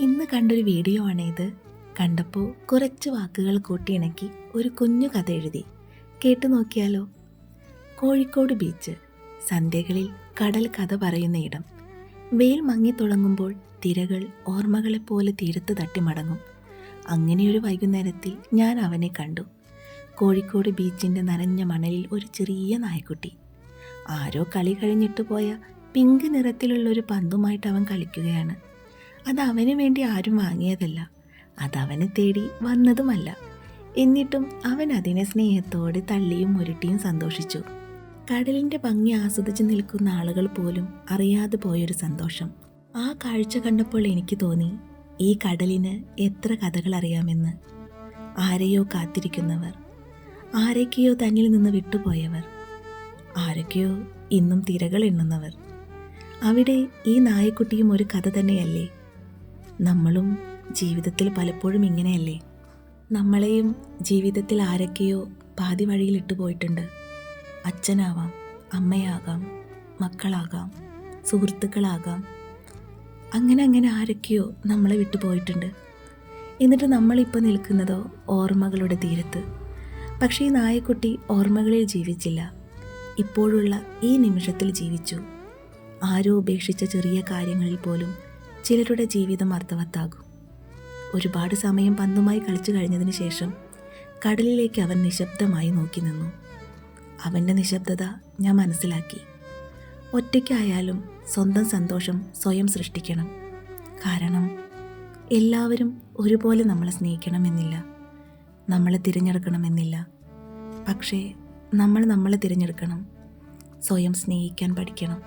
ഇന്ന് കണ്ടൊരു വീഡിയോ ആണ് ഇത്. കണ്ടപ്പോൾ കുറച്ച് വാക്കുകൾ കൂട്ടിയിണക്കി ഒരു കുഞ്ഞു കഥ എഴുതി. കേട്ടു നോക്കിയാലോ? കോഴിക്കോട് ബീച്ച്. സന്ധ്യകളിൽ കടൽ കഥ പറയുന്ന ഇടം. വെയിൽ മങ്ങിത്തുടങ്ങുമ്പോൾ തിരകൾ ഓർമ്മകളെപ്പോലെ തീരത്ത് തട്ടി മടങ്ങും. അങ്ങനെയൊരു വൈകുന്നേരത്തിൽ ഞാൻ അവനെ കണ്ടു. കോഴിക്കോട് ബീച്ചിൻ്റെ നനഞ്ഞ മണലിൽ ഒരു ചെറിയ നായ്ക്കുട്ടി. ആരോ കളി കഴിഞ്ഞിട്ട് പോയ പിങ്ക് നിറത്തിലുള്ളൊരു പന്തുമായിട്ട് അവൻ കളിക്കുകയാണ്. അത് അവന് വേണ്ടി ആരും വാങ്ങിയതല്ല, അതവനെ തേടി വന്നതുമല്ല. എന്നിട്ടും അവൻ അതിനെ സ്നേഹത്തോടെ തള്ളിയും ഉരുട്ടിയും സന്തോഷിച്ചു. കടലിൻ്റെ ഭംഗി ആസ്വദിച്ച് നിൽക്കുന്ന ആളുകൾ പോലും അറിയാതെ പോയൊരു സന്തോഷം. ആ കാഴ്ച കണ്ടപ്പോൾ എനിക്ക് തോന്നി, ഈ കടലിന് എത്ര കഥകൾ അറിയാമെന്ന്. ആരെയോ കാത്തിരിക്കുന്നവർ, ആരൊക്കെയോ തന്നിൽ നിന്ന് വിട്ടുപോയവർ, ആരൊക്കെയോ ഇന്നും തിരകൾ എണ്ണുന്നവർ. അവിടെ ഈ നായക്കുട്ടിയും ഒരു കഥ തന്നെയല്ലേ? നമ്മളും ജീവിതത്തിൽ പലപ്പോഴും ഇങ്ങനെയല്ലേ? നമ്മളെയും ജീവിതത്തിൽ ആരൊക്കെയോ പാതി വഴിയിലിട്ട് പോയിട്ടുണ്ട്. അച്ഛനാവാം, അമ്മയാകാം, മക്കളാകാം, സുഹൃത്തുക്കളാകാം. അങ്ങനെ ആരൊക്കെയോ നമ്മളെ വിട്ടു പോയിട്ടുണ്ട്. എന്നിട്ട് നമ്മളിപ്പോൾ നിൽക്കുന്നതോ ഓർമ്മകളുടെ തീരത്ത്. പക്ഷേ ഈ നായക്കുട്ടി ഓർമ്മകളിൽ ജീവിച്ചില്ല, ഇപ്പോഴുള്ള ഈ നിമിഷത്തിൽ ജീവിച്ചു. ആരോ ഉപേക്ഷിച്ച ചെറിയ കാര്യങ്ങളിൽ പോലും ചിലരുടെ ജീവിതം അർത്ഥവത്താകും. ഒരുപാട് സമയം പന്തുമായി കളിച്ചു കഴിഞ്ഞതിന് ശേഷം കടലിലേക്ക് അവൻ നിശബ്ദമായി നോക്കി നിന്നു. അവൻ്റെ നിശബ്ദത ഞാൻ മനസ്സിലാക്കി. ഒറ്റയ്ക്കായാലും സ്വന്തം സന്തോഷം സ്വയം സൃഷ്ടിക്കണം. കാരണം എല്ലാവരും ഒരുപോലെ നമ്മളെ സ്നേഹിക്കണമെന്നില്ല, നമ്മളെ തിരഞ്ഞെടുക്കണമെന്നില്ല. പക്ഷേ നമ്മളെ തിരഞ്ഞെടുക്കണം, സ്വയം സ്നേഹിക്കാൻ പഠിക്കണം.